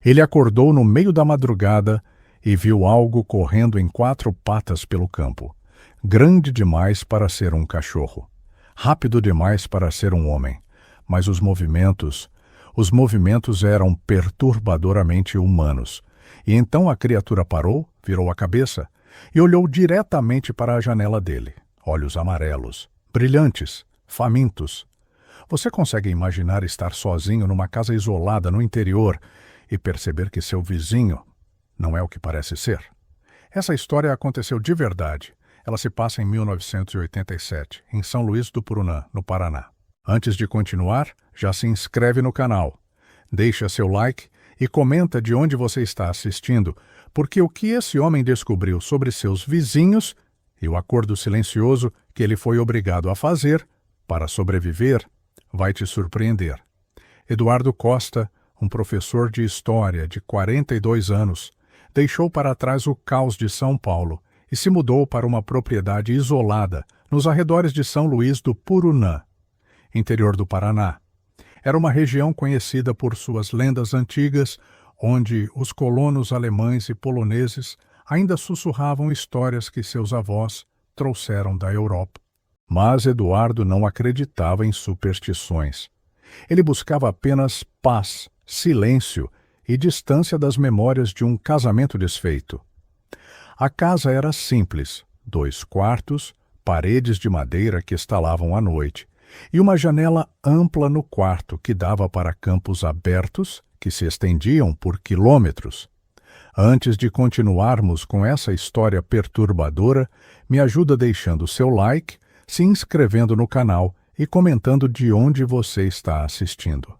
Ele acordou no meio da madrugada e viu algo correndo em 4 patas pelo campo. Grande demais para ser um cachorro. Rápido demais para ser um homem. Mas os movimentos eram perturbadoramente humanos. E então a criatura parou, virou a cabeça e olhou diretamente para a janela dele. Olhos amarelos, brilhantes, famintos. Você consegue imaginar estar sozinho numa casa isolada no interior e perceber que seu vizinho não é o que parece ser? Essa história aconteceu de verdade. Ela se passa em 1987, em São Luís do Purunã, no Paraná. Antes de continuar, já se inscreve no canal, deixa seu like e comenta de onde você está assistindo, porque o que esse homem descobriu sobre seus vizinhos e o acordo silencioso que ele foi obrigado a fazer para sobreviver vai te surpreender. Eduardo Costa, um professor de história de 42 anos, deixou para trás o caos de São Paulo e se mudou para uma propriedade isolada nos arredores de São Luís do Purunã, interior do Paraná. Era uma região conhecida por suas lendas antigas, onde os colonos alemães e poloneses ainda sussurravam histórias que seus avós trouxeram da Europa. Mas Eduardo não acreditava em superstições. Ele buscava apenas paz, silêncio e distância das memórias de um casamento desfeito. A casa era simples, 2 quartos, paredes de madeira que estalavam à noite, e uma janela ampla no quarto que dava para campos abertos que se estendiam por quilômetros. Antes de continuarmos com essa história perturbadora, me ajuda deixando seu like, se inscrevendo no canal e comentando de onde você está assistindo.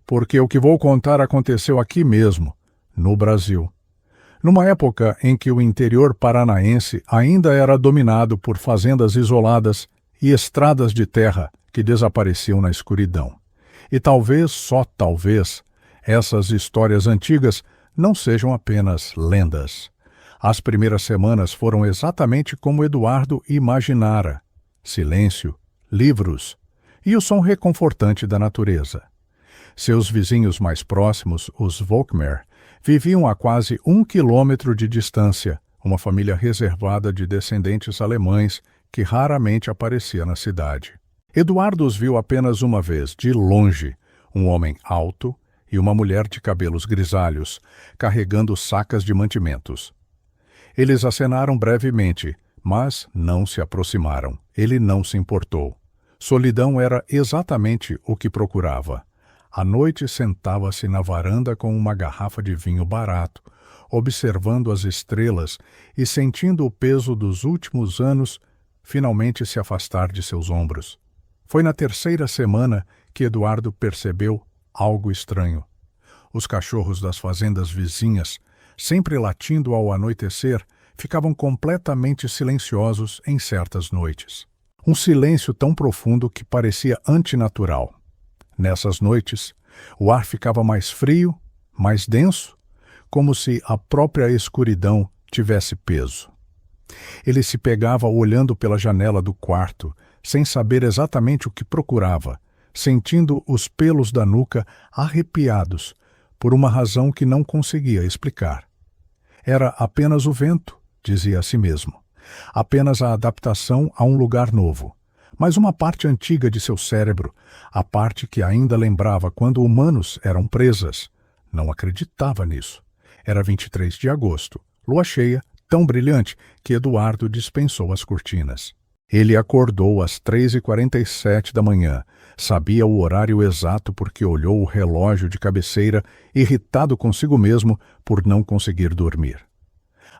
Porque o que vou contar aconteceu aqui mesmo, no Brasil. Numa época em que o interior paranaense ainda era dominado por fazendas isoladas e estradas de terra que desapareciam na escuridão. E talvez, só talvez, essas histórias antigas não sejam apenas lendas. As primeiras semanas foram exatamente como Eduardo imaginara. Silêncio, livros e o som reconfortante da natureza. Seus vizinhos mais próximos, os Volkmer, viviam a quase 1 quilômetro de distância, uma família reservada de descendentes alemães que raramente aparecia na cidade. Eduardo os viu apenas uma vez, de longe, um homem alto e uma mulher de cabelos grisalhos, carregando sacas de mantimentos. Eles acenaram brevemente, mas não se aproximaram. Ele não se importou. Solidão era exatamente o que procurava. À noite sentava-se na varanda com uma garrafa de vinho barato, observando as estrelas e sentindo o peso dos últimos anos finalmente se afastar de seus ombros. Foi na 3ª semana que Eduardo percebeu algo estranho. Os cachorros das fazendas vizinhas, sempre latindo ao anoitecer, ficavam completamente silenciosos em certas noites. Um silêncio tão profundo que parecia antinatural. Nessas noites, o ar ficava mais frio, mais denso, como se a própria escuridão tivesse peso. Ele se pegava olhando pela janela do quarto, sem saber exatamente o que procurava, sentindo os pelos da nuca arrepiados, por uma razão que não conseguia explicar. Era apenas o vento, dizia a si mesmo. Apenas a adaptação a um lugar novo. Mas uma parte antiga de seu cérebro, a parte que ainda lembrava quando humanos eram presas, não acreditava nisso. Era 23 de agosto, lua cheia, tão brilhante que Eduardo dispensou as cortinas. Ele acordou às 3h47 da manhã. Sabia o horário exato porque olhou o relógio de cabeceira, irritado consigo mesmo por não conseguir dormir.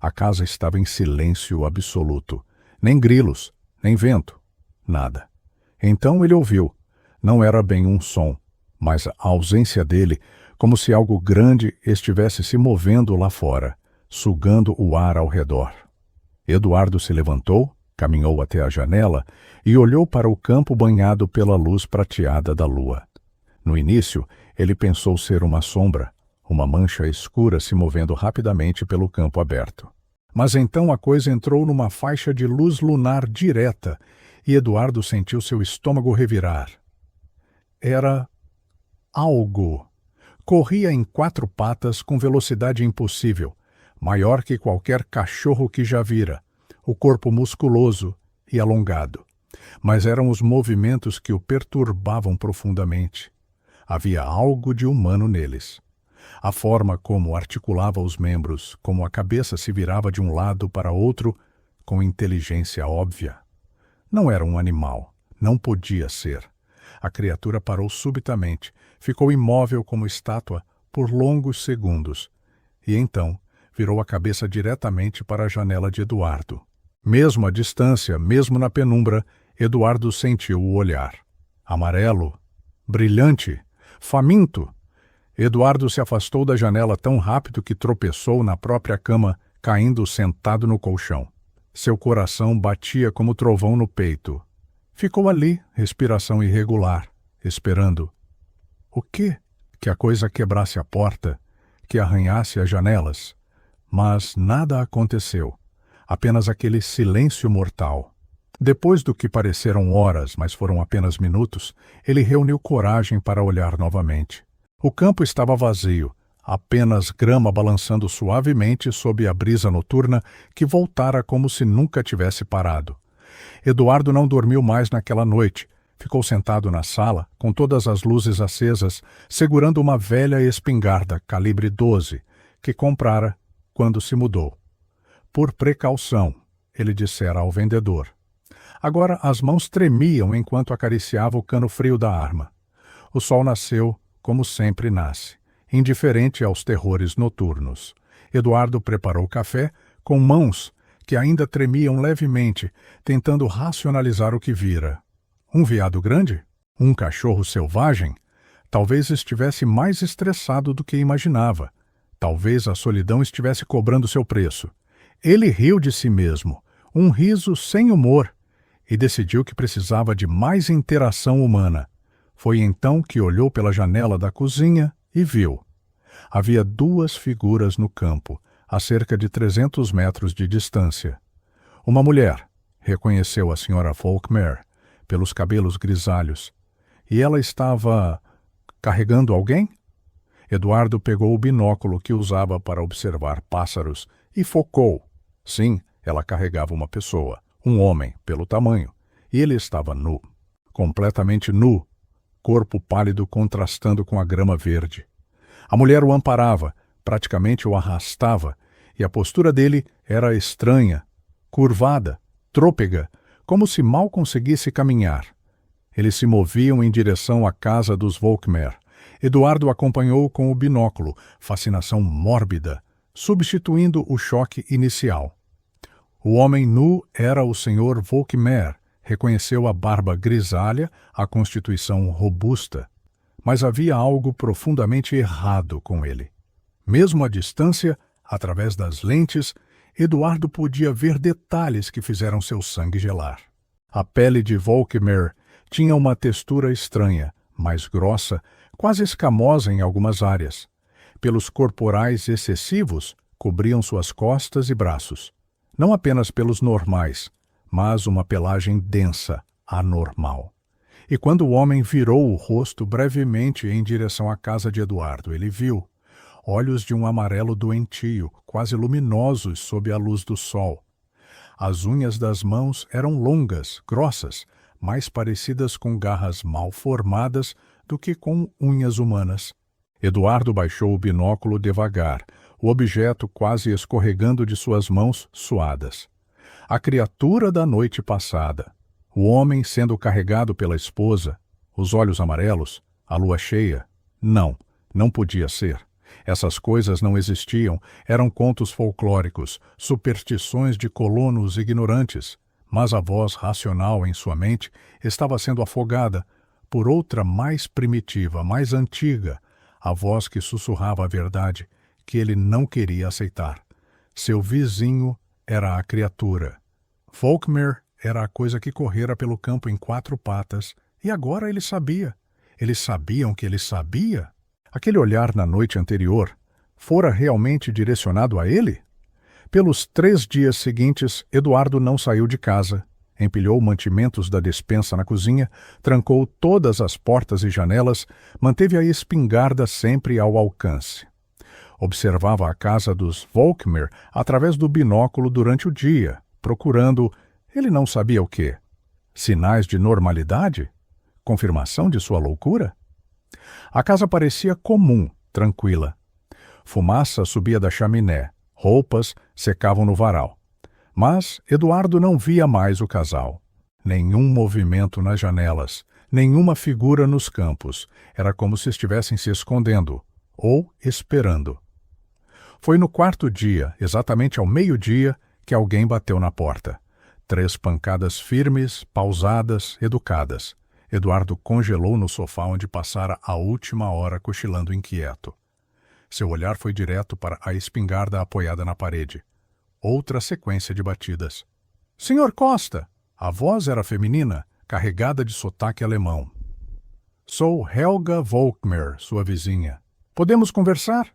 A casa estava em silêncio absoluto. Nem grilos, nem vento, nada. Então ele ouviu. Não era bem um som, mas a ausência dele, como se algo grande estivesse se movendo lá fora, sugando o ar ao redor. Eduardo se levantou, caminhou até a janela e olhou para o campo banhado pela luz prateada da lua. No início, ele pensou ser uma sombra, uma mancha escura se movendo rapidamente pelo campo aberto. Mas então a coisa entrou numa faixa de luz lunar direta e Eduardo sentiu seu estômago revirar. Era algo, Corria em 4 patas com velocidade impossível, maior que qualquer cachorro que já vira, o corpo musculoso e alongado. Mas eram os movimentos que o perturbavam profundamente. Havia algo de humano neles. A forma como articulava os membros, como a cabeça se virava de um lado para outro, com inteligência óbvia. Não era um animal, não podia ser. A criatura parou subitamente, ficou imóvel como estátua por longos segundos, e então virou a cabeça diretamente para a janela de Eduardo. Mesmo à distância, mesmo na penumbra, Eduardo sentiu o olhar. Amarelo, brilhante, faminto. Eduardo se afastou da janela tão rápido que tropeçou na própria cama, caindo sentado no colchão. Seu coração batia como trovão no peito. Ficou ali, respiração irregular, esperando. O quê? Que a coisa quebrasse a porta, que arranhasse as janelas. Mas nada aconteceu. Apenas aquele silêncio mortal. Depois do que pareceram horas, mas foram apenas minutos, ele reuniu coragem para olhar novamente. O campo estava vazio, apenas grama balançando suavemente sob a brisa noturna que voltara como se nunca tivesse parado. Eduardo não dormiu mais naquela noite. Ficou sentado na sala, com todas as luzes acesas, segurando uma velha espingarda calibre 12, que comprara quando se mudou. Por precaução, ele dissera ao vendedor. Agora as mãos tremiam enquanto acariciava o cano frio da arma. O sol nasceu, como sempre nasce, indiferente aos terrores noturnos. Eduardo preparou café com mãos que ainda tremiam levemente, tentando racionalizar o que vira. Um veado grande? Um cachorro selvagem? Talvez estivesse mais estressado do que imaginava. Talvez a solidão estivesse cobrando seu preço. Ele riu de si mesmo, um riso sem humor, e decidiu que precisava de mais interação humana. Foi então que olhou pela janela da cozinha e viu. Havia 2 figuras no campo, a cerca de 300 metros de distância. Uma mulher, reconheceu a senhora Volkmer, pelos cabelos grisalhos. E ela estava carregando alguém? Eduardo pegou o binóculo que usava para observar pássaros e focou. Sim, ela carregava uma pessoa, um homem, pelo tamanho, e ele estava nu, completamente nu, corpo pálido contrastando com a grama verde. A mulher o amparava, praticamente o arrastava, e a postura dele era estranha, curvada, trôpega, como se mal conseguisse caminhar. Eles se moviam em direção à casa dos Volkmer. Eduardo acompanhou com o binóculo, fascinação mórbida, substituindo o choque inicial. O homem nu era o Sr. Volkmer, reconheceu a barba grisalha, a constituição robusta. Mas havia algo profundamente errado com ele. Mesmo à distância, através das lentes, Eduardo podia ver detalhes que fizeram seu sangue gelar. A pele de Volkmer tinha uma textura estranha, mais grossa, quase escamosa em algumas áreas. Pelos corporais excessivos, cobriam suas costas e braços. Não apenas pelos normais, mas uma pelagem densa, anormal. E quando o homem virou o rosto brevemente em direção à casa de Eduardo, ele viu olhos de um amarelo doentio, quase luminosos sob a luz do sol. As unhas das mãos eram longas, grossas, mais parecidas com garras mal formadas do que com unhas humanas. Eduardo baixou o binóculo devagar, o objeto quase escorregando de suas mãos suadas. A criatura da noite passada. O homem sendo carregado pela esposa, os olhos amarelos, a lua cheia. Não podia ser. Essas coisas não existiam, eram contos folclóricos, superstições de colonos ignorantes, mas a voz racional em sua mente estava sendo afogada por outra mais primitiva, mais antiga, a voz que sussurrava a verdade, que ele não queria aceitar. Seu vizinho era a criatura. Volkmer era a coisa que correra pelo campo em 4 patas, e agora ele sabia. Eles sabiam que ele sabia? Aquele olhar na noite anterior fora realmente direcionado a ele? Pelos 3 dias seguintes, Eduardo não saiu de casa. empilhou mantimentos da despensa na cozinha, trancou todas as portas e janelas, manteve a espingarda sempre ao alcance. Observava a casa dos Volkmer através do binóculo durante o dia, procurando, ele não sabia o quê? Sinais de normalidade? Confirmação de sua loucura? A casa parecia comum, tranquila. Fumaça subia da chaminé, roupas secavam no varal. Mas Eduardo não via mais o casal. Nenhum movimento nas janelas, nenhuma figura nos campos. Era como se estivessem se escondendo, ou esperando. Foi no quarto dia, exatamente ao meio-dia, que alguém bateu na porta. 3 pancadas firmes, pausadas, educadas. Eduardo congelou no sofá onde passara a última hora cochilando inquieto. Seu olhar foi direto para a espingarda apoiada na parede. Outra sequência de batidas. — Senhor Costa! A voz era feminina, carregada de sotaque alemão. — Sou Helga Volkmer, sua vizinha. Podemos conversar?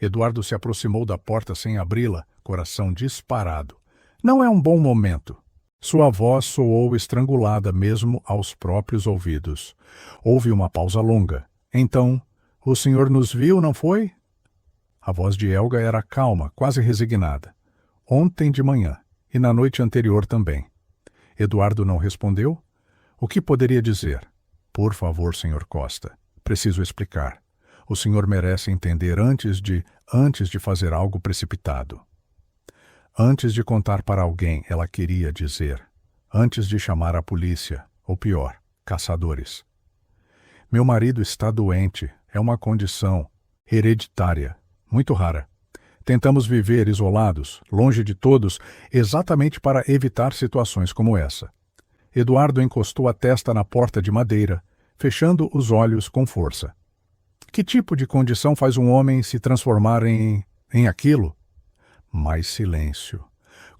Eduardo se aproximou da porta sem abri-la, coração disparado. Não é um bom momento. Sua voz soou estrangulada mesmo aos próprios ouvidos. Houve uma pausa longa. Então, o senhor nos viu, não foi? A voz de Helga era calma, quase resignada. Ontem de manhã, e na noite anterior também. Eduardo não respondeu. O que poderia dizer? Por favor, senhor Costa, preciso explicar. O senhor merece entender antes de fazer algo precipitado. Antes de contar para alguém, ela queria dizer. Antes de chamar a polícia, ou pior, caçadores. Meu marido está doente. É uma condição hereditária, muito rara. Tentamos viver isolados, longe de todos, exatamente para evitar situações como essa. Eduardo encostou a testa na porta de madeira, fechando os olhos com força. Que tipo de condição faz um homem se transformar em aquilo? Mais silêncio.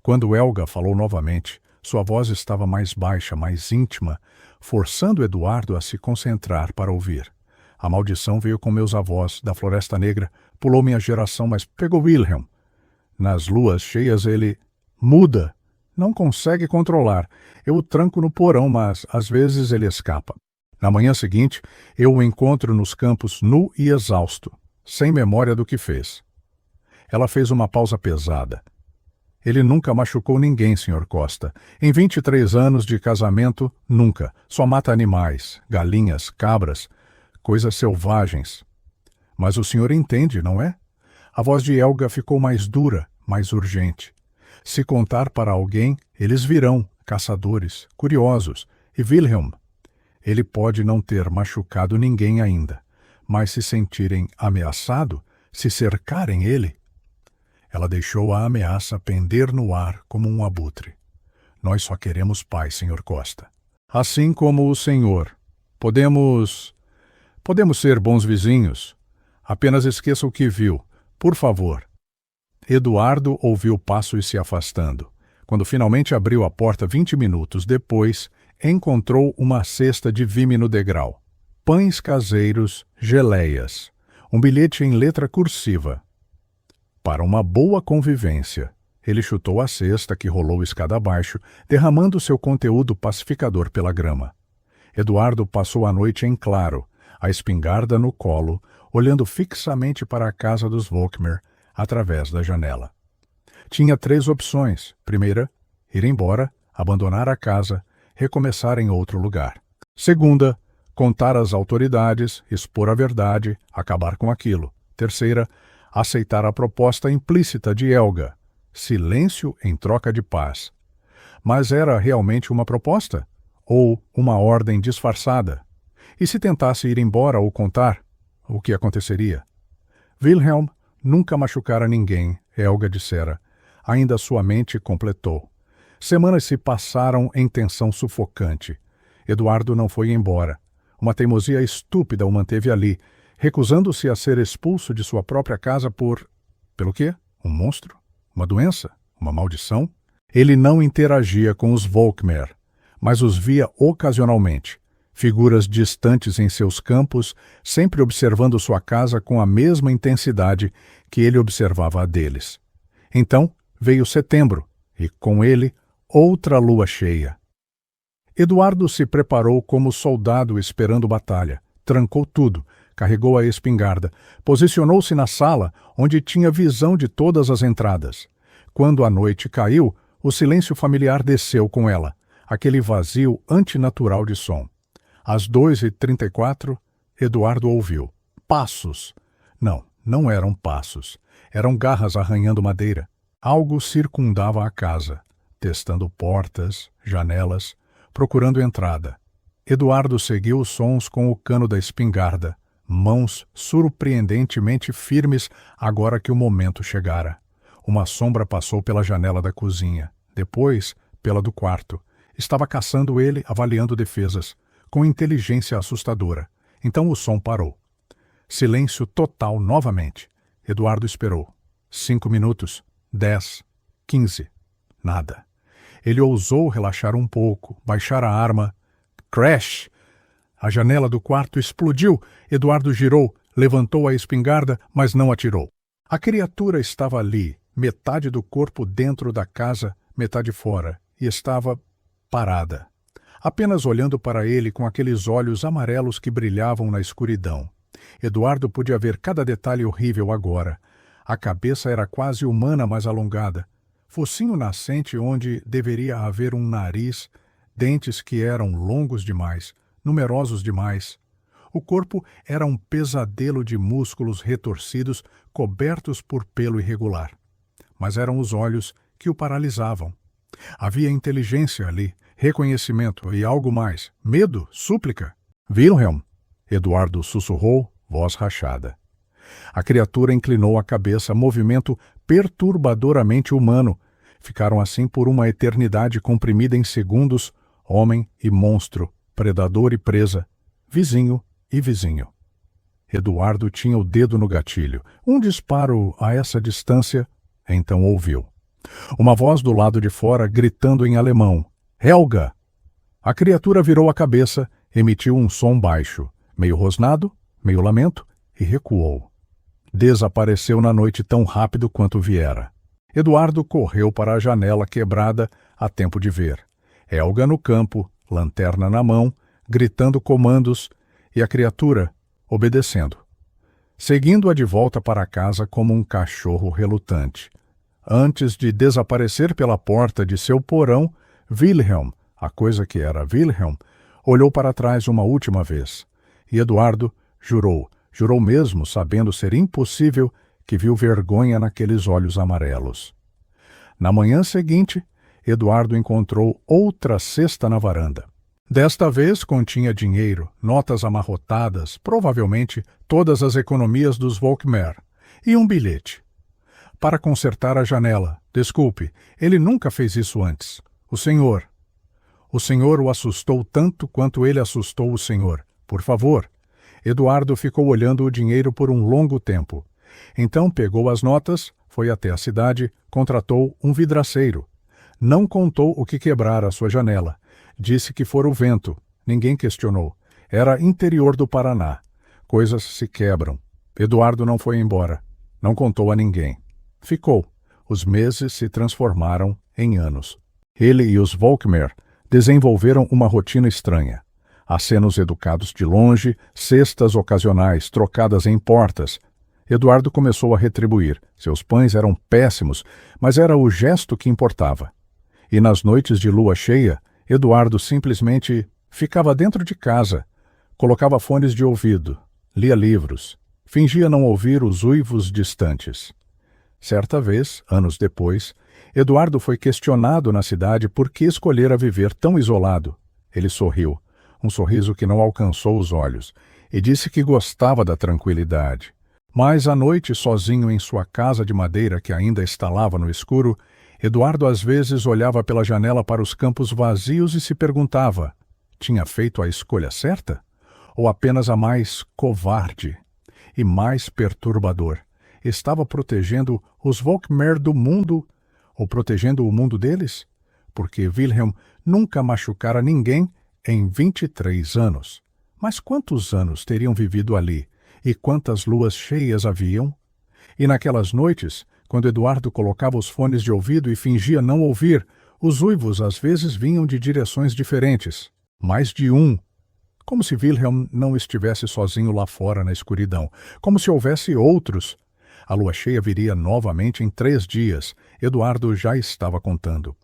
Quando Helga falou novamente, sua voz estava mais baixa, mais íntima, forçando Eduardo a se concentrar para ouvir. A maldição veio com meus avós, da Floresta Negra, pulou minha geração, mas pegou Wilhelm. Nas luas cheias ele muda, não consegue controlar. Eu o tranco no porão, mas às vezes ele escapa. Na manhã seguinte, eu o encontro nos campos nu e exausto, sem memória do que fez. Ela fez uma pausa pesada. Ele nunca machucou ninguém, Sr. Costa. Em 23 anos de casamento, nunca. Só mata animais, galinhas, cabras, coisas selvagens. Mas o senhor entende, não é? A voz de Helga ficou mais dura, mais urgente. Se contar para alguém, eles virão, caçadores, curiosos. E Wilhelm, ele pode não ter machucado ninguém ainda, mas se sentirem ameaçado, se cercarem ele. Ela deixou a ameaça pender no ar como um abutre. Nós só queremos paz, Sr. Costa. Assim como o senhor. Podemos ser bons vizinhos. Apenas esqueça o que viu, por favor. Eduardo ouviu passos se afastando. Quando finalmente abriu a porta 20 minutos depois, encontrou uma cesta de vime no degrau. Pães caseiros, geleias. Um bilhete em letra cursiva. Para uma boa convivência. Ele chutou a cesta que rolou escada abaixo, derramando seu conteúdo pacificador pela grama. Eduardo passou a noite em claro, a espingarda no colo, olhando fixamente para a casa dos Volkmer, através da janela. Tinha 3 opções. Primeira, ir embora, abandonar a casa, recomeçar em outro lugar. Segunda, contar às autoridades, expor a verdade, acabar com aquilo. Terceira, aceitar a proposta implícita de Helga. Silêncio em troca de paz. Mas era realmente uma proposta? Ou uma ordem disfarçada? E se tentasse ir embora ou contar, o que aconteceria? Wilhelm nunca machucara ninguém, Helga dissera. Ainda sua mente completou. Semanas se passaram em tensão sufocante. Eduardo não foi embora. Uma teimosia estúpida o manteve ali, recusando-se a ser expulso de sua própria casa pelo quê? Um monstro? Uma doença? Uma maldição? Ele não interagia com os Volkmer, mas os via ocasionalmente. Figuras distantes em seus campos, sempre observando sua casa com a mesma intensidade que ele observava a deles. Então veio setembro, e com ele outra lua cheia. Eduardo se preparou como soldado esperando batalha. Trancou tudo, carregou a espingarda, posicionou-se na sala, onde tinha visão de todas as entradas. Quando a noite caiu, o silêncio familiar desceu com ela, aquele vazio antinatural de som. Às 2h34, Eduardo ouviu. Passos. Não eram passos. Eram garras arranhando madeira. Algo circundava a casa, testando portas, janelas, procurando entrada. Eduardo seguiu os sons com o cano da espingarda, mãos surpreendentemente firmes agora que o momento chegara. Uma sombra passou pela janela da cozinha, depois pela do quarto. Estava caçando ele, avaliando defesas, com inteligência assustadora. Então o som parou. Silêncio total novamente. Eduardo esperou. 5 minutos, 10, 15. Nada. Ele ousou relaxar um pouco, baixar a arma. Crash! A janela do quarto explodiu. Eduardo girou, levantou a espingarda, mas não atirou. A criatura estava ali, metade do corpo dentro da casa, metade fora, e estava parada, apenas olhando para ele com aqueles olhos amarelos que brilhavam na escuridão. Eduardo podia ver cada detalhe horrível agora. A cabeça era quase humana, mas alongada. Focinho nascente onde deveria haver um nariz, dentes que eram longos demais, numerosos demais. O corpo era um pesadelo de músculos retorcidos, cobertos por pelo irregular. Mas eram os olhos que o paralisavam. Havia inteligência ali, reconhecimento e algo mais. Medo, súplica. Wilhelm, Eduardo sussurrou, voz rachada. A criatura inclinou a cabeça, movimento perturbadoramente humano. Ficaram assim por uma eternidade comprimida em segundos, homem e monstro, predador e presa, vizinho e vizinho. Eduardo tinha o dedo no gatilho. Um disparo a essa distância, então ouviu. Uma voz do lado de fora gritando em alemão. Helga! A criatura virou a cabeça, emitiu um som baixo, meio rosnado, meio lamento, e recuou. Desapareceu na noite tão rápido quanto viera. Eduardo correu para a janela quebrada a tempo de ver. Helga no campo, lanterna na mão, gritando comandos, e a criatura obedecendo. Seguindo-a de volta para casa como um cachorro relutante. Antes de desaparecer pela porta de seu porão, Wilhelm, a coisa que era Wilhelm, olhou para trás uma última vez. E Eduardo jurou mesmo, sabendo ser impossível, que viu vergonha naqueles olhos amarelos. Na manhã seguinte, Eduardo encontrou outra cesta na varanda. Desta vez continha dinheiro, notas amarrotadas, provavelmente todas as economias dos Volkmer, e um bilhete. Para consertar a janela. Desculpe, ele nunca fez isso antes. O senhor o assustou tanto quanto ele assustou o senhor. Por favor. Eduardo ficou olhando o dinheiro por um longo tempo. Então pegou as notas, foi até a cidade, contratou um vidraceiro. Não contou o que quebrara a sua janela. Disse que fora o vento. Ninguém questionou. Era interior do Paraná. Coisas se quebram. Eduardo não foi embora. Não contou a ninguém. Ficou. Os meses se transformaram em anos. Ele e os Volkmer desenvolveram uma rotina estranha. Acenos educados de longe, cestas ocasionais trocadas em portas. Eduardo começou a retribuir. Seus pães eram péssimos, mas era o gesto que importava. E nas noites de lua cheia, Eduardo simplesmente ficava dentro de casa, colocava fones de ouvido, lia livros, fingia não ouvir os uivos distantes. Certa vez, anos depois, Eduardo foi questionado na cidade por que escolhera viver tão isolado. Ele sorriu, um sorriso que não alcançou os olhos, e disse que gostava da tranquilidade. Mas à noite, sozinho em sua casa de madeira que ainda estalava no escuro, Eduardo às vezes olhava pela janela para os campos vazios e se perguntava: tinha feito a escolha certa? Ou apenas a mais covarde e mais perturbador? Estava protegendo os Volkmer do mundo, ou protegendo o mundo deles? Porque Wilhelm nunca machucara ninguém em 23 anos. Mas quantos anos teriam vivido ali? E quantas luas cheias haviam? E naquelas noites, quando Eduardo colocava os fones de ouvido e fingia não ouvir, os uivos às vezes vinham de direções diferentes. Mais de um. Como se Wilhelm não estivesse sozinho lá fora na escuridão. Como se houvesse outros. A lua cheia viria novamente em 3 dias. Eduardo já estava contando.